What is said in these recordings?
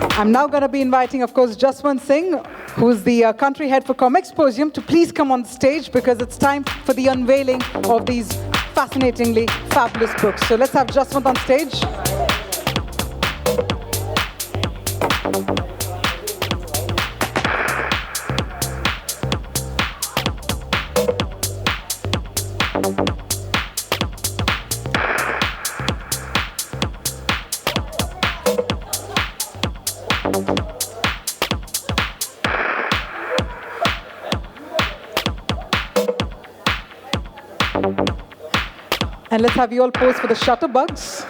I'm now going to be inviting, of course, Jaswant Singh, who's the country head for Comexposium, to please come on stage because it's time for the unveiling of these fascinatingly fabulous books. So let's have Jaswant on stage. And let's have you all pose for the shutterbugs.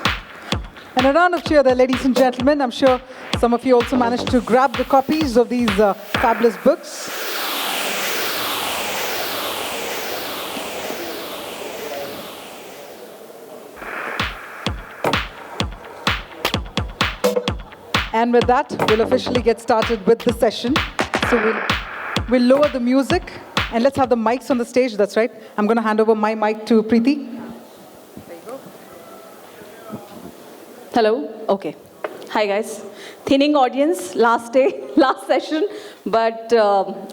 And a round of cheer there, ladies and gentlemen. I'm sure some of you also managed to grab the copies of these fabulous books. And with that, we'll officially get started with the session. So we'll lower the music and let's have the mics on the stage. That's right. I'm going to hand over my mic to Preeti. Hello? Okay. Hi, guys. Thinning audience, last day, last session, but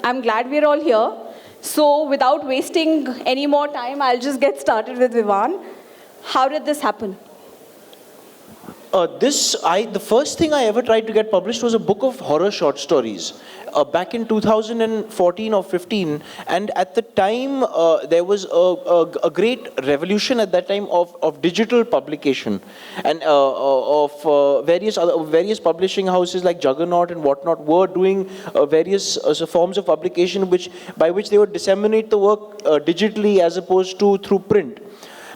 I'm glad we're all here. So without wasting any more time, I'll just get started with Vivan. How did this happen? The first thing I ever tried to get published was a book of horror short stories back in 2014 or 15, and at the time there was a great revolution at that time of digital publication, and of various publishing houses like Juggernaut and whatnot were doing various forms of publication by which they would disseminate the work digitally as opposed to through print.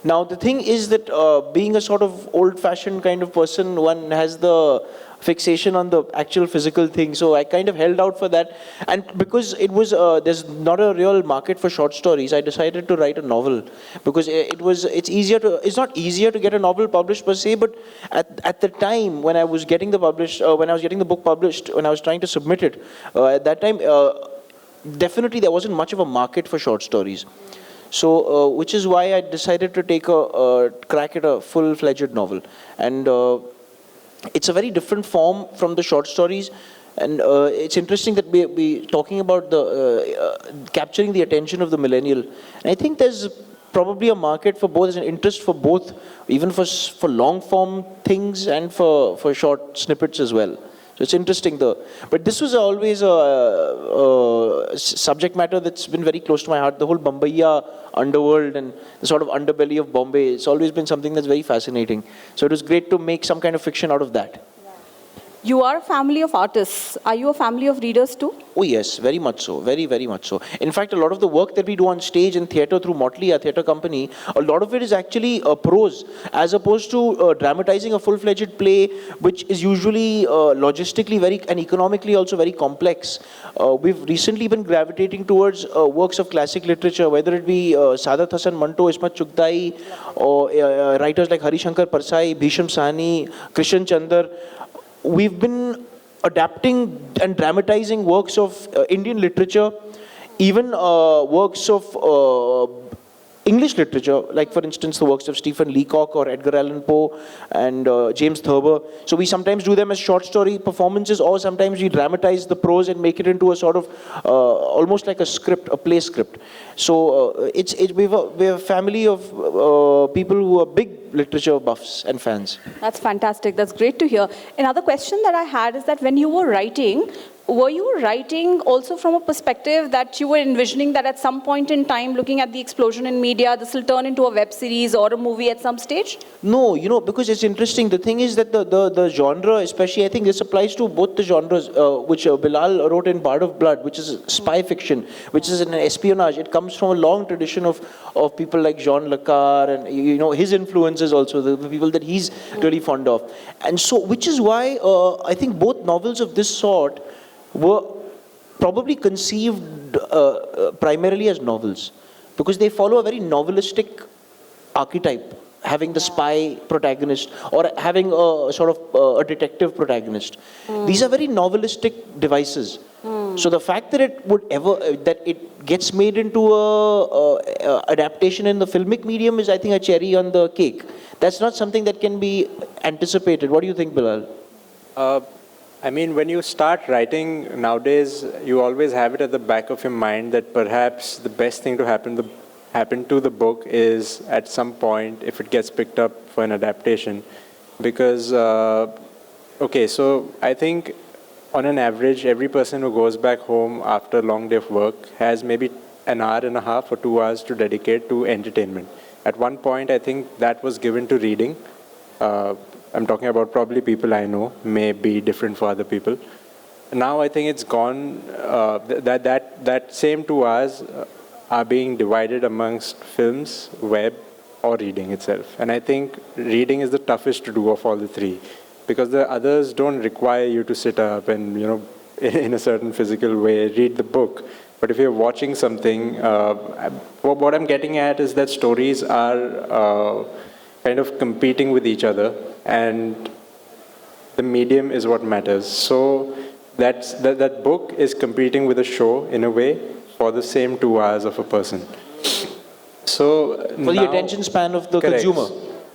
Now, the thing is that being a sort of old-fashioned kind of person, one has the fixation on the actual physical thing. So I kind of held out for that. And because it was, there's not a real market for short stories, I decided to write a novel. Because it's not easier to get a novel published per se, but at the time when I was getting the book published, when I was trying to submit it, at that time, definitely there wasn't much of a market for short stories. So, which is why I decided to take a crack at a full-fledged novel. And it's a very different form from the short stories. And it's interesting that we're talking about capturing the attention of the millennial. And I think there's probably a market for both, there's an interest for both, even for long-form things and for short snippets as well. So it's interesting but this was always a subject matter that's been very close to my heart. The whole Mumbaiya underworld and the sort of underbelly of Bombay, it's always been something that's very fascinating. So it was great to make some kind of fiction out of that. You are a family of artists. Are you a family of readers too? Oh yes, very much so, very, very much so. In fact, a lot of the work that we do on stage and theatre through Motley, our theatre company, a lot of it is actually prose, as opposed to dramatizing a full-fledged play, which is usually logistically and economically also very complex. We've recently been gravitating towards works of classic literature, whether it be Saadat Hasan Manto, Ismat Chugtai, or writers like Harishankar Parsai, Bhisham Sahni, Krishan Chandar. We've been adapting and dramatizing works of Indian literature, even works of English literature, like for instance the works of Stephen Leacock or Edgar Allan Poe and James Thurber. So we sometimes do them as short story performances, or sometimes we dramatize the prose and make it into a sort of almost like a script, a play script. So we're a family of people who are big literature buffs and fans. That's fantastic. That's great to hear. Another question that I had is that when you were writing also from a perspective that you were envisioning that at some point in time, looking at the explosion in media, this will turn into a web series or a movie at some stage? No, because it's interesting. The thing is that the genre, especially, I think this applies to both the genres, which Bilal wrote in Bard of Blood, which is spy fiction, which is an espionage. It comes from a long tradition of people like Jean Le Carre and, his influences also, the people that he's really fond of. And so, which is why I think both novels of this sort were probably conceived primarily as novels, because they follow a very novelistic archetype, having the spy protagonist or having a sort of a detective protagonist. These are very novelistic devices. So the fact that it gets made into a adaptation in the filmic medium is, I think, a cherry on the cake. That's not something that can be anticipated. What do you think, Bilal? I mean, when you start writing nowadays, you always have it at the back of your mind that perhaps the best thing to happen to the book is at some point if it gets picked up for an adaptation. Because, okay, so I think on an average, every person who goes back home after a long day of work has maybe an hour and a half or 2 hours to dedicate to entertainment. At one point, I think that was given to reading. I'm talking about probably people I know, may be different for other people. Now I think it's gone, that same 2 hours are being divided amongst films, web, or reading itself. And I think reading is the toughest to do of all the three, because the others don't require you to sit up and, in a certain physical way, read the book. But if you're watching something, what I'm getting at is that stories are kind of competing with each other, and the medium is what matters. So that book is competing with a show in a way for the same 2 hours of a person. So for the attention span of the consumer.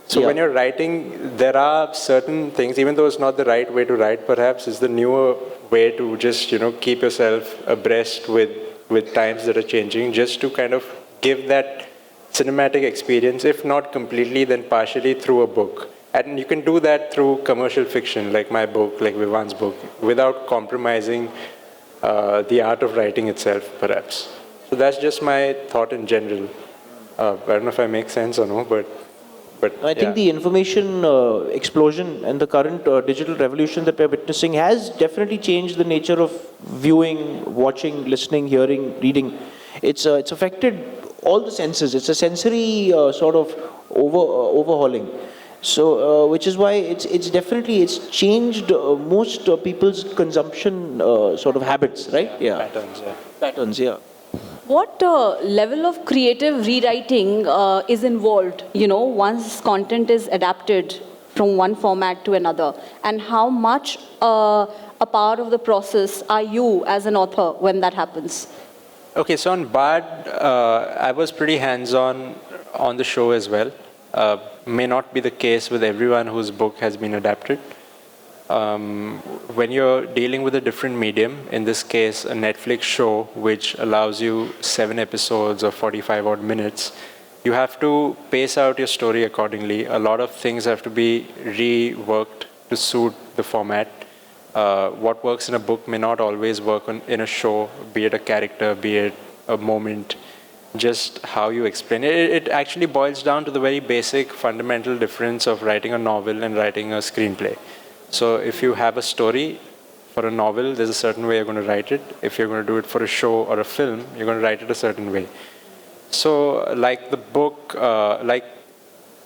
So when you're writing, there are certain things, even though it's not the right way to write, perhaps it's the newer way to just keep yourself abreast with times that are changing, just to kind of give that cinematic experience, if not completely, then partially through a book. And you can do that through commercial fiction, like my book, like Vivan's book, without compromising the art of writing itself, perhaps. So that's just my thought in general. I don't know if I make sense or no, but I think the information explosion and the current digital revolution that we're witnessing has definitely changed the nature of viewing, watching, listening, hearing, reading. It's affected all the senses. It's a sensory sort of overhauling. So, which is why it's definitely changed most people's consumption sort of habits, right? Yeah. Patterns, yeah. What level of creative rewriting is involved, once content is adapted from one format to another? And how much a part of the process are you as an author when that happens? Okay, so on Bard, I was pretty hands-on on the show as well. May not be the case with everyone whose book has been adapted. When you're dealing with a different medium, in this case a Netflix show which allows you 7 episodes of 45 odd minutes, you have to pace out your story accordingly. A lot of things have to be reworked to suit the format. What works in a book may not always work in a show, be it a character, be it a moment, just how you explain it. It actually boils down to the very basic fundamental difference of writing a novel and writing a screenplay. So if you have a story for a novel, there's a certain way you're going to write it. If you're going to do it for a show or a film, you're going to write it a certain way. So like the book, like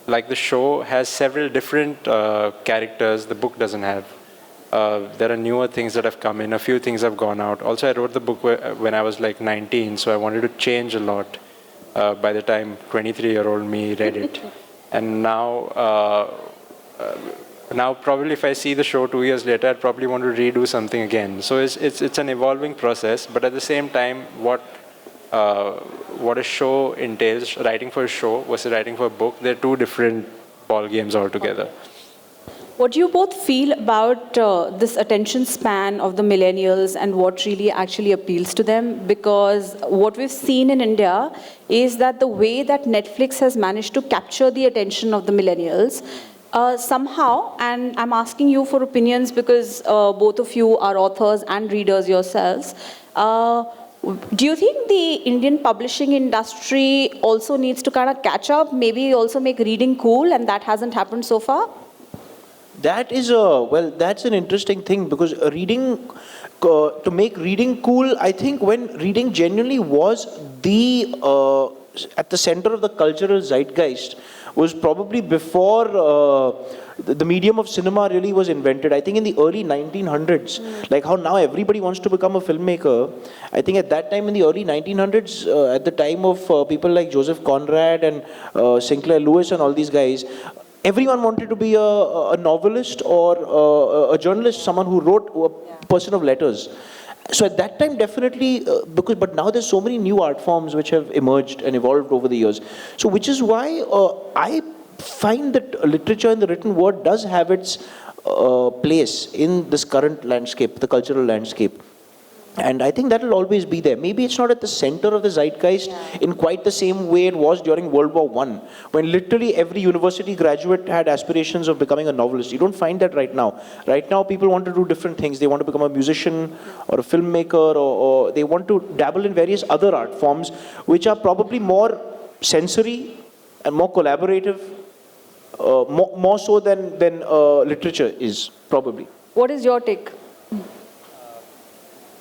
the show has several different characters, the book doesn't have. There are newer things that have come in, a few things have gone out. Also, I wrote the book when I was like 19, so I wanted to change a lot by the time 23-year-old me read it. And now probably if I see the show 2 years later, I'd probably want to redo something again. So it's an evolving process, but at the same time, what a show entails, writing for a show versus writing for a book, they're two different ball games altogether. What do you both feel about this attention span of the millennials and what really actually appeals to them? Because what we've seen in India is that the way that Netflix has managed to capture the attention of the millennials, somehow, and I'm asking you for opinions because both of you are authors and readers yourselves, do you think the Indian publishing industry also needs to kind of catch up, maybe also make reading cool, and that hasn't happened so far? That is that's an interesting thing, because reading, to make reading cool, I think when reading genuinely was at the center of the cultural zeitgeist, was probably before the medium of cinema really was invented. I think in the early 1900s, like how now everybody wants to become a filmmaker. I think at that time in the early 1900s, at the time of people like Joseph Conrad and Sinclair Lewis and all these guys, everyone wanted to be a novelist or a journalist, someone who wrote, a person of letters. So at that time, definitely, but now there's so many new art forms which have emerged and evolved over the years. So which is why I find that literature in the written word does have its place in this current landscape, the cultural landscape. And I think that will always be there. Maybe it's not at the center of the zeitgeist in quite the same way it was during World War I, when literally every university graduate had aspirations of becoming a novelist. You don't find that right now. Right now, people want to do different things. They want to become a musician or a filmmaker, or they want to dabble in various other art forms, which are probably more sensory and more collaborative, more so than literature is, probably. What is your take?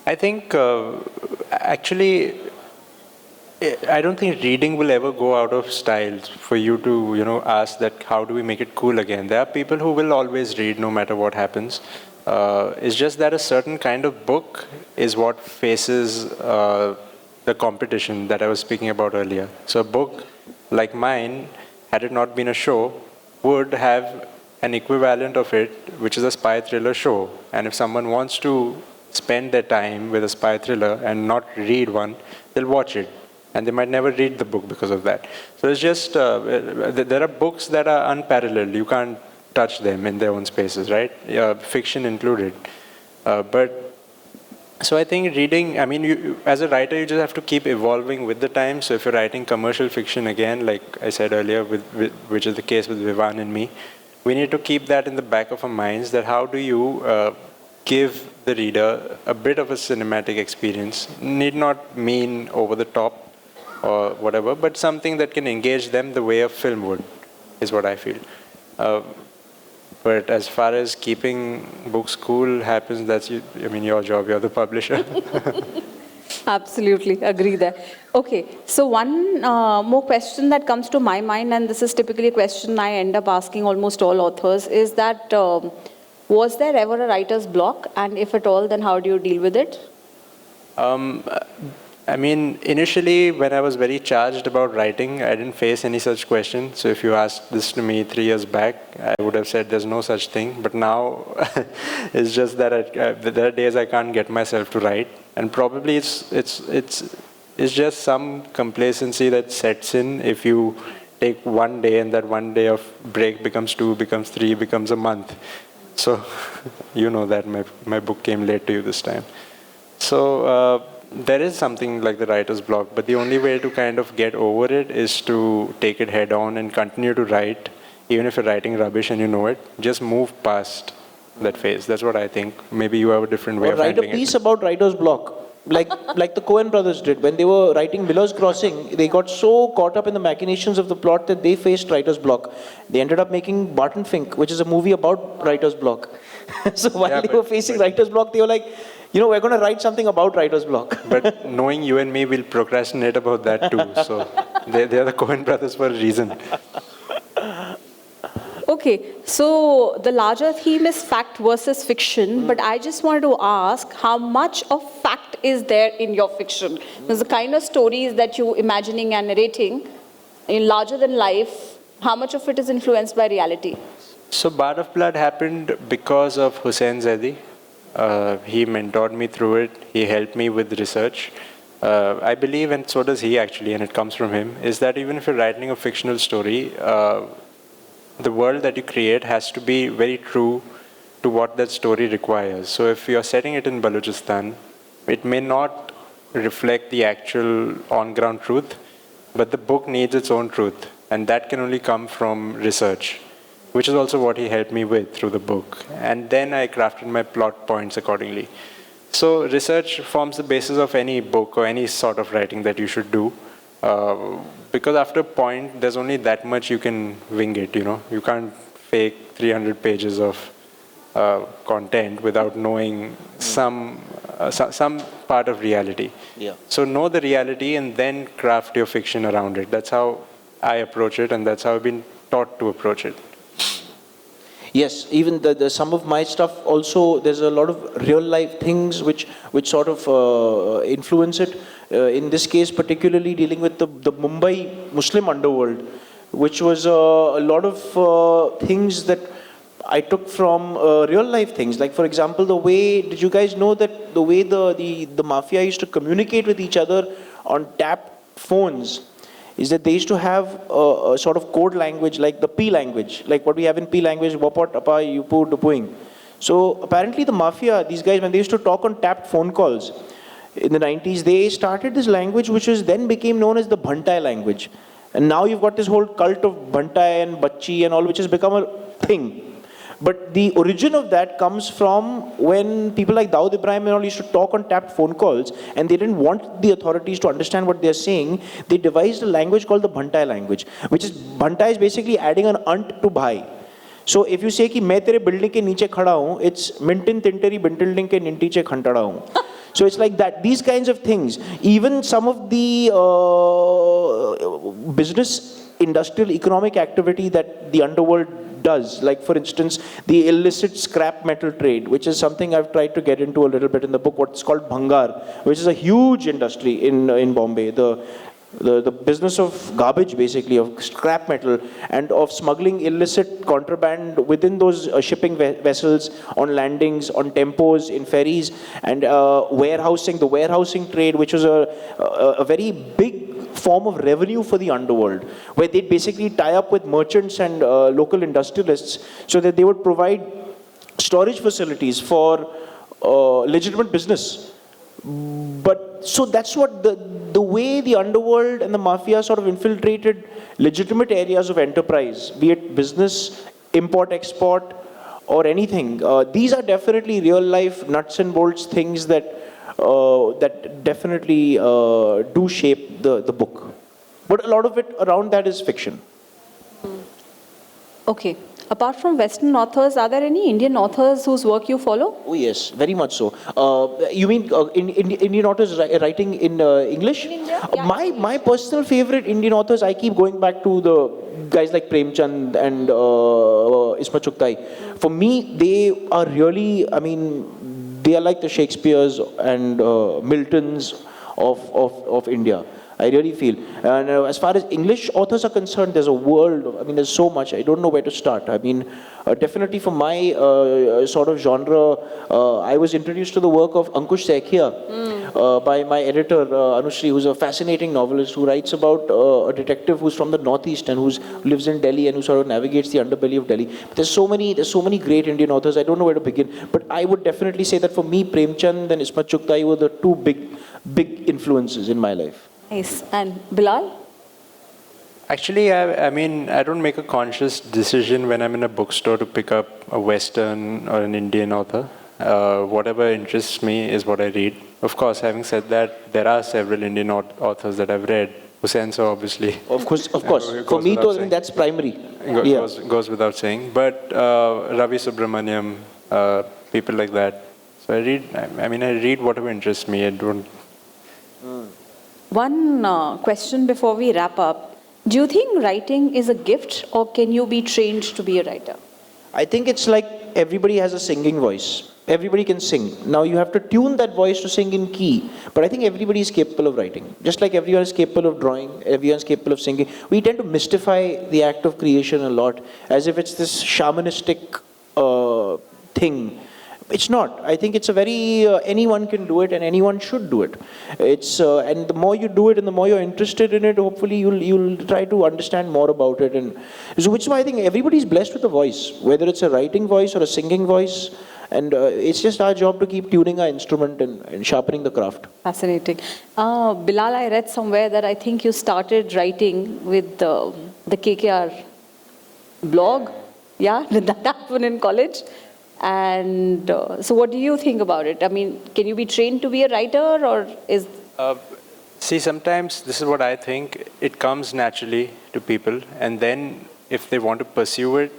I think actually, I don't think reading will ever go out of style for you to, ask that how do we make it cool again. There are people who will always read no matter what happens. It's just that a certain kind of book is what faces the competition that I was speaking about earlier. So a book like mine, had it not been a show, would have an equivalent of it, which is a spy thriller show. And if someone wants to spend their time with a spy thriller and not read one, they'll watch it. And they might never read the book because of that. So it's just, there are books that are unparalleled. You can't touch them in their own spaces, right? Fiction included. So I think reading, you, as a writer, you just have to keep evolving with the times. So if you're writing commercial fiction again, like I said earlier, which is the case with Vivan and me, we need to keep that in the back of our minds, that how do you give the reader a bit of a cinematic experience. Need not mean over the top or whatever, but something that can engage them the way a film would, is what I feel. But as far as keeping books cool happens, that's your job, you're the publisher. Absolutely, agree there. Okay, so one more question that comes to my mind, and this is typically a question I end up asking almost all authors, is that was there ever a writer's block? And if at all, then how do you deal with it? Initially, when I was very charged about writing, I didn't face any such question. So if you asked this to me 3 years back, I would have said there's no such thing. But now, it's just that there are days I can't get myself to write. And probably it's just some complacency that sets in if you take one day and that one day of break becomes 2, becomes 3, becomes a month. So, you know that my book came late to you this time. So, there is something like the writer's block, but the only way to kind of get over it is to take it head on and continue to write, even if you're writing rubbish and you know it. Just move past that phase. That's what I think. Maybe you have a different way of handling it. Write a piece about writer's block. Like the Coen brothers did. When they were writing Miller's Crossing, they got so caught up in the machinations of the plot that they faced writer's block. They ended up making Barton Fink, which is a movie about writer's block. So while they were facing writer's block, they were like, we're going to write something about writer's block. But knowing you and me, we'll procrastinate about that too. So they are the Coen brothers for a reason. Okay, so the larger theme is fact versus fiction, but I just wanted to ask how much of fact is there in your fiction? Because the kind of stories that you're imagining and narrating in larger than life, how much of it is influenced by reality? So Bard of Blood happened because of Hussain Zaidi. He mentored me through it. He helped me with research. I believe, and so does he actually, and it comes from him, is that even if you're writing a fictional story, the world that you create has to be very true to what that story requires. So if you're setting it in Balochistan, it may not reflect the actual on-ground truth, but the book needs its own truth, and that can only come from research, which is also what he helped me with through the book. And then I crafted my plot points accordingly. So research forms the basis of any book or any sort of writing that you should do. Because after a point, there's only that much you can wing it, You can't fake 300 pages of content without knowing some part of reality. Yeah. So know the reality and then craft your fiction around it. That's how I approach it, and that's how I've been taught to approach it. Yes, even the some of my stuff also, there's a lot of real life things which sort of influence it. In this case, particularly dealing with the Mumbai Muslim underworld, which was a lot of things that I took from real life things. Like, for example, the way, did you guys know that the way the mafia used to communicate with each other on tapped phones? is that they used to have a sort of code language like the P language, like what we have in P language, wapot, apa, yupu, dupuing. So apparently the mafia, these guys, when they used to talk on tapped phone calls in the 90s, they started this language which was then became known as the Bhantai language. And now you've got this whole cult of Bhantai and Bacchi and all, which has become a thing. But the origin of that comes from when people like Dawood Ibrahim and all used to talk on tapped phone calls and they didn't want the authorities to understand what they're saying. They devised a language called the Bhantai language, which is, Bhantai is basically adding an ant to bhai. So if you say कि मैं तेरे building के नीचे खड़ा हूँ, it's mintin tinteri building के नीचे खंटड़ा हूँ. So it's like that. These kinds of things. Even some of the business, industrial, economic activity that the underworld does, like for instance, the illicit scrap metal trade, which is something I've tried to get into a little bit in the book, what's called bhangar, which is a huge industry in Bombay. The business of garbage, basically, of scrap metal and of smuggling illicit contraband within those shipping vessels, on landings, on tempos, in ferries, and warehousing, the warehousing trade, which was a very big form of revenue for the underworld, where they'd basically tie up with merchants and local industrialists so that they would provide storage facilities for legitimate business. But so that's what the way the underworld and the mafia sort of infiltrated legitimate areas of enterprise, be it business, import, export, or anything. These are definitely real life nuts and bolts things that that definitely do shape the book. But a lot of it around that is fiction. Okay. Apart from Western authors, are there any Indian authors whose work you follow? Oh yes, very much so. You mean Indian authors writing in English? In India? Yeah, My personal favorite Indian authors, I keep going back to the guys like Premchand and Ismat Chugtai. For me, they are really, I mean, they are like the Shakespeares and Miltons of India. I really feel. And as far as English authors are concerned, there's a world, I mean, there's so much. I don't know where to start. I mean, definitely for my sort of genre, I was introduced to the work of Ankush Saikia by my editor, Anushri, who's a fascinating novelist who writes about a detective who's from the Northeast and who lives in Delhi and who sort of navigates the underbelly of Delhi. There's so many great Indian authors. I don't know where to begin. But I would definitely say that for me, Premchand and Ismat Chugtai were the two big influences in my life. Nice. And Bilal? Actually, I mean, I don't make a conscious decision when I'm in a bookstore to pick up a Western or an Indian author. Whatever interests me is what I read. Of course, having said that, there are several Indian authors that I've read. Hussain, so obviously. Of course. For me, I think that's primary. Goes without saying. But Ravi Subramaniam, people like that. So I read whatever interests me. I don't. One question before we wrap up. Do you think writing is a gift or can you be trained to be a writer? I think it's like everybody has a singing voice. Everybody can sing. Now you have to tune that voice to sing in key. But I think everybody is capable of writing. Just like everyone is capable of drawing, everyone is capable of singing. We tend to mystify the act of creation a lot, as if it's this shamanistic thing. It's not. I think it's a very, anyone can do it and anyone should do it. It's and the more you do it and the more you're interested in it, hopefully you'll try to understand more about it. And so which is why I think everybody's blessed with a voice, whether it's a writing voice or a singing voice. And it's just our job to keep tuning our instrument and sharpening the craft. Fascinating. Bilal, I read somewhere that I think you started writing with the KKR blog. Yeah, did that happen in college? And so what do you think about it? I mean, can you be trained to be a writer or is... See, sometimes this is what I think. It comes naturally to people. And then if they want to pursue it,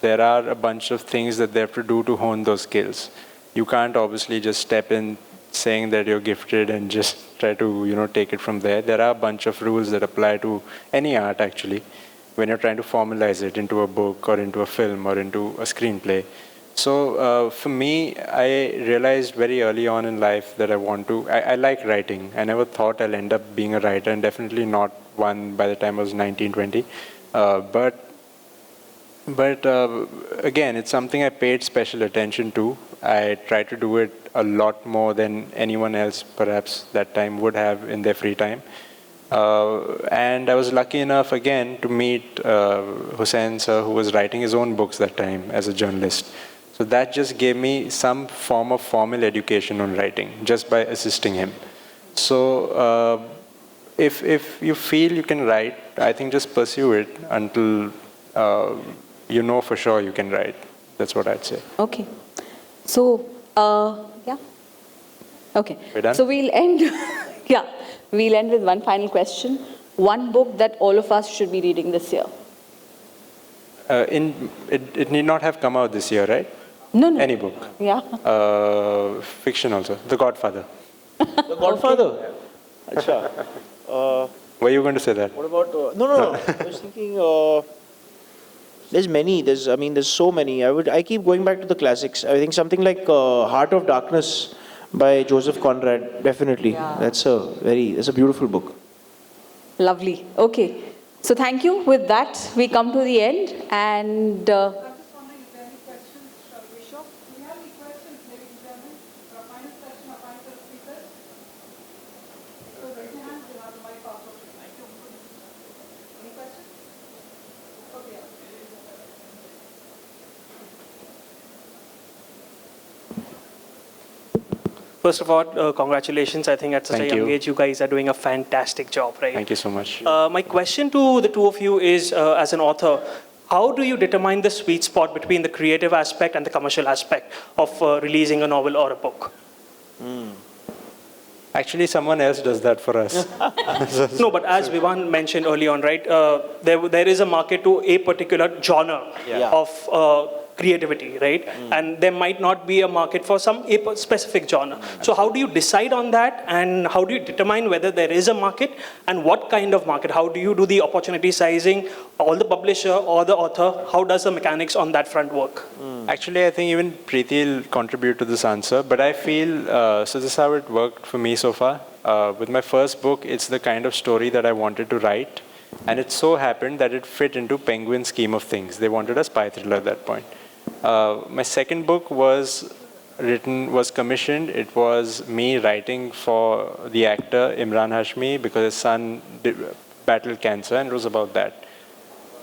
there are a bunch of things that they have to do to hone those skills. You can't obviously just step in saying that you're gifted and just try to, take it from there. There are a bunch of rules that apply to any art, actually, when you're trying to formalize it into a book or into a film or into a screenplay. So for me, I realized very early on in life that I like writing. I never thought I'll end up being a writer, and definitely not one by the time I was 19, 20. But again, it's something I paid special attention to. I tried to do it a lot more than anyone else perhaps that time would have in their free time. And I was lucky enough again to meet Hussain sir, who was writing his own books that time as a journalist. So that just gave me some form of formal education on writing, just by assisting him. So if you feel you can write, I think just pursue it until you know for sure you can write. That's what I'd say. Okay. So, yeah. Okay. We're done? So we'll end, yeah, we'll end with one final question. One book that all of us should be reading this year. It need not have come out this year, right? No, no. Any book. Yeah. Fiction also. The Godfather. The Godfather. Acha. Were you going to say that? What about? No. I was thinking. There's many. There's so many. I keep going back to the classics. I think something like Heart of Darkness by Joseph Conrad. Definitely. Yeah. That's a beautiful book. Lovely. Okay. So thank you. With that, we come to the end. And I'm just wondering if there are any questions, shall we show? Do we have any questions, ladies and gentlemen? For our final session, our final set of speakers? So raise your hands, we'll have the mic passed over to you. Any questions? Okay. First of all, congratulations. I think at such a Thank young you. age, you guys are doing a fantastic job, right? Thank you so much. My question to the two of you is, as an author, how do you determine the sweet spot between the creative aspect and the commercial aspect of releasing a novel or a book? Actually, someone else does that for us. No, but as Vivan mentioned early on, right, there is a market to a particular genre of creativity, right? And there might not be a market for a specific genre. So how do you decide on that, and how do you determine whether there is a market and what kind of market? How do you do the opportunity sizing, or the publisher or the author? How does the mechanics on that front work? Actually, I think even Preeti will contribute to this answer, but I feel, so this is how it worked for me so far. With my first book, it's the kind of story that I wanted to write, and it so happened that it fit into Penguin's scheme of things. They wanted a spy thriller at that point. My second book was commissioned. It was me writing for the actor Imran Hashmi because his son battled cancer, and it was about that.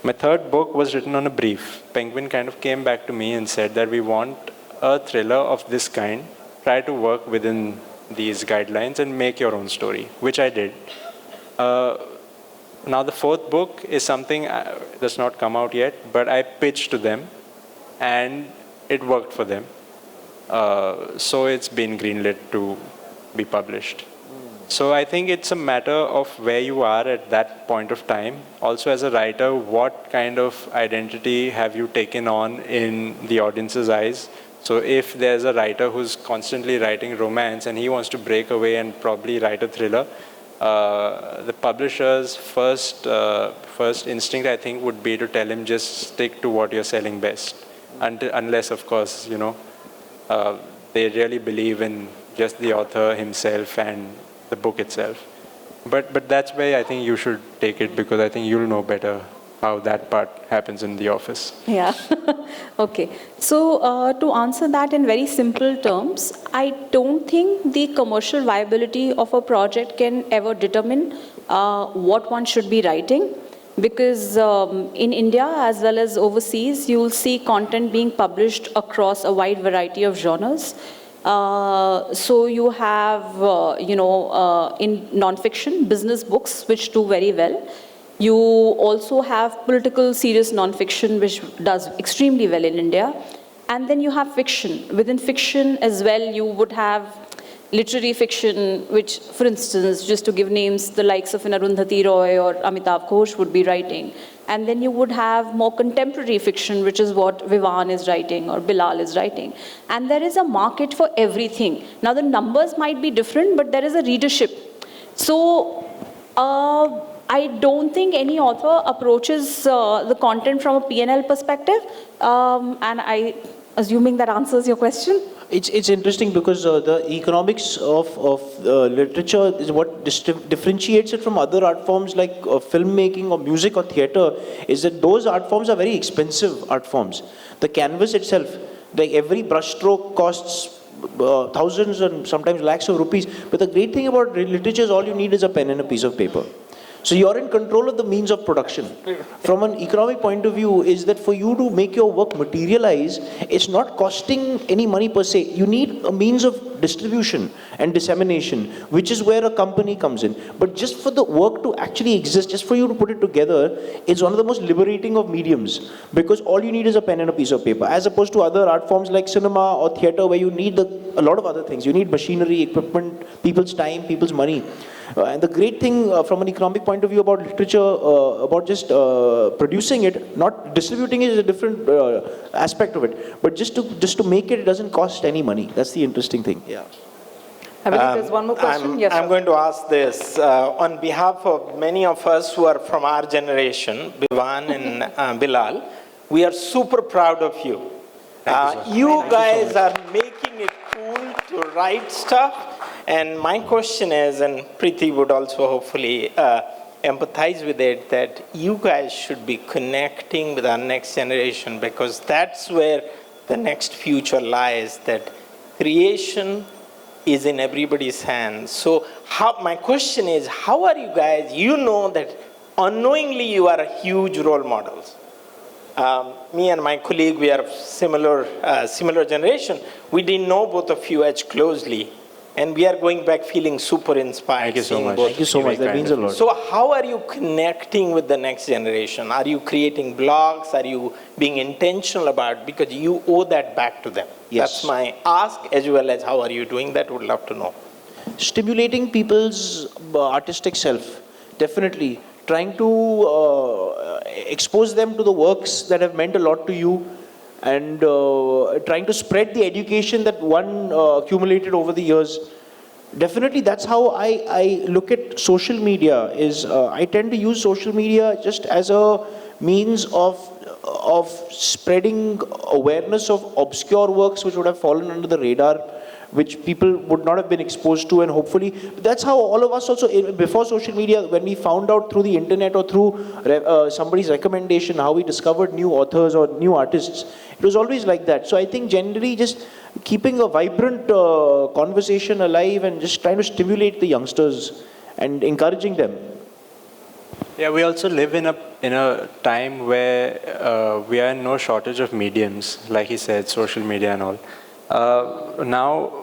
My third book was written on a brief. Penguin kind of came back to me and said that we want a thriller of this kind. Try to work within these guidelines and make your own story, which I did. Now the fourth book is something that's not come out yet, but I pitched to them and it worked for them. So it's been greenlit to be published. So I think it's a matter of where you are at that point of time. Also as a writer, what kind of identity have you taken on in the audience's eyes? So if there's a writer who's constantly writing romance and he wants to break away and probably write a thriller, the publisher's first instinct, I think, would be to tell him just stick to what you're selling best. Unless, of course, they really believe in just the author himself and the book itself. But that's where I think you should take it, because I think you'll know better how that part happens in the office. yeah. Okay. So to answer that in very simple terms, I don't think the commercial viability of a project can ever determine what one should be writing. Because in India as well as overseas, you'll see content being published across a wide variety of genres. So you have, in non-fiction, business books, which do very well. You also have political, serious non-fiction, which does extremely well in India. And then you have fiction. Within fiction as well, you would have literary fiction, which, for instance, just to give names, the likes of an Arundhati Roy or Amitav Ghosh would be writing. And then you would have more contemporary fiction, which is what Vivan is writing or Bilal is writing. And there is a market for everything. Now, the numbers might be different, but there is a readership. So, I don't think any author approaches the content from a P&L perspective. And assuming that answers your question. It's interesting because the economics of literature is what differentiates it from other art forms like filmmaking or music or theatre, is that those art forms are very expensive art forms. The canvas itself, like every brushstroke costs thousands and sometimes lakhs of rupees. But the great thing about literature is all you need is a pen and a piece of paper. So you're in control of the means of production. From an economic point of view, is that for you to make your work materialize, it's not costing any money per se. You need a means of distribution and dissemination, which is where a company comes in. But just for the work to actually exist, just for you to put it together, is one of the most liberating of mediums, because all you need is a pen and a piece of paper, as opposed to other art forms like cinema or theater, where you need a lot of other things. You need machinery, equipment, people's time, people's money. And the great thing from an economic point of view about literature, about just producing it, not distributing it, is a different aspect of it. But just to make it, it doesn't cost any money. That's the interesting thing. Yeah. I believe there's one more question. Yes, I'm sir. going to ask this on behalf of many of us who are from our generation, Bivan and Bilal. We are super proud of you. You guys are making it cool to write stuff. And my question is, and Preeti would also hopefully empathize with it, that you guys should be connecting with our next generation, because that's where the next future lies, that creation is in everybody's hands. So my question is, how are you guys, you know that unknowingly you are huge role models. Me and my colleague, we are similar generation. We didn't know both of you as closely. And we are going back feeling super inspired. Thank you so much. Thank you so much. That means a lot. So how are you connecting with the next generation? Are you creating blogs? Are you being intentional about it? Because you owe that back to them. Yes. That's my ask, as well as how are you doing that? Would love to know. Stimulating people's artistic self, definitely. Trying to expose them to the works that have meant a lot to you, and trying to spread the education that one accumulated over the years. Definitely, that's how I look at social media. I tend to use social media just as a means of spreading awareness of obscure works which would have fallen under the radar, which people would not have been exposed to, and hopefully, that's how all of us also, before social media, when we found out through the internet or through somebody's recommendation how we discovered new authors or new artists, it was always like that. So I think generally just keeping a vibrant conversation alive and just trying to stimulate the youngsters and encouraging them. Yeah, we also live in a time where we are in no shortage of mediums, like he said, social media and all. Now,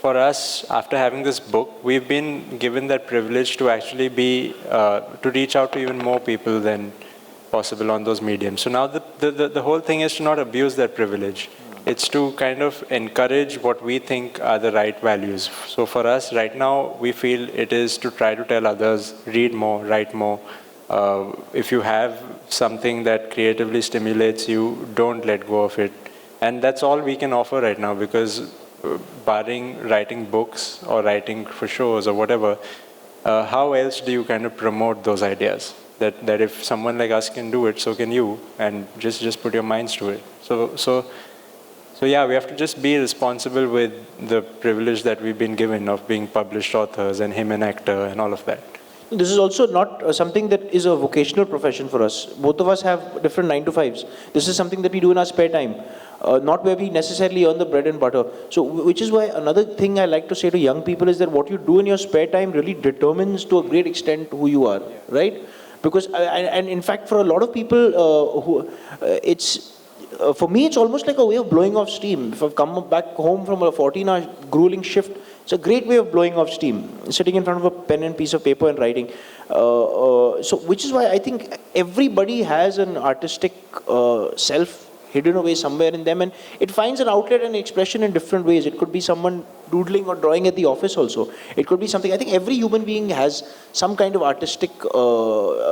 for us, after having this book, we've been given that privilege to actually to reach out to even more people than possible on those mediums. So now the whole thing is to not abuse that privilege. It's to kind of encourage what we think are the right values. So for us, right now, we feel it is to try to tell others, read more, write more. If you have something that creatively stimulates you, don't let go of it. And that's all we can offer right now, because barring writing books or writing for shows or whatever, how else do you kind of promote those ideas? That if someone like us can do it, so can you, and just put your minds to it. So yeah, we have to just be responsible with the privilege that we've been given of being published authors and him an actor and all of that. This is also not something that is a vocational profession for us. Both of us have different 9-to-5s. This is something that we do in our spare time, not where we necessarily earn the bread and butter. So, which is why another thing I like to say to young people is that what you do in your spare time really determines to a great extent who you are, right? Because, and in fact, for a lot of people, for me, it's almost like a way of blowing off steam. If I've come back home from a 14-hour grueling shift, it's a great way of blowing off steam, sitting in front of a pen and piece of paper and writing. So, which is why I think everybody has an artistic self hidden away somewhere in them, and it finds an outlet and expression in different ways. It could be someone doodling or drawing at the office also. It could be something, I think every human being has some kind of artistic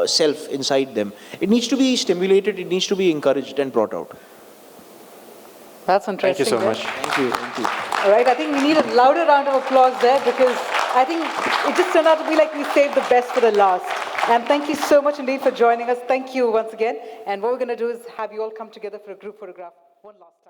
self inside them. It needs to be stimulated, it needs to be encouraged and brought out. That's interesting. Thank you so much. Thank you, thank you. All right, I think we need a louder round of applause there, because I think it just turned out to be like we saved the best for the last. And thank you so much indeed for joining us. Thank you once again. And what we're going to do is have you all come together for a group photograph one last time.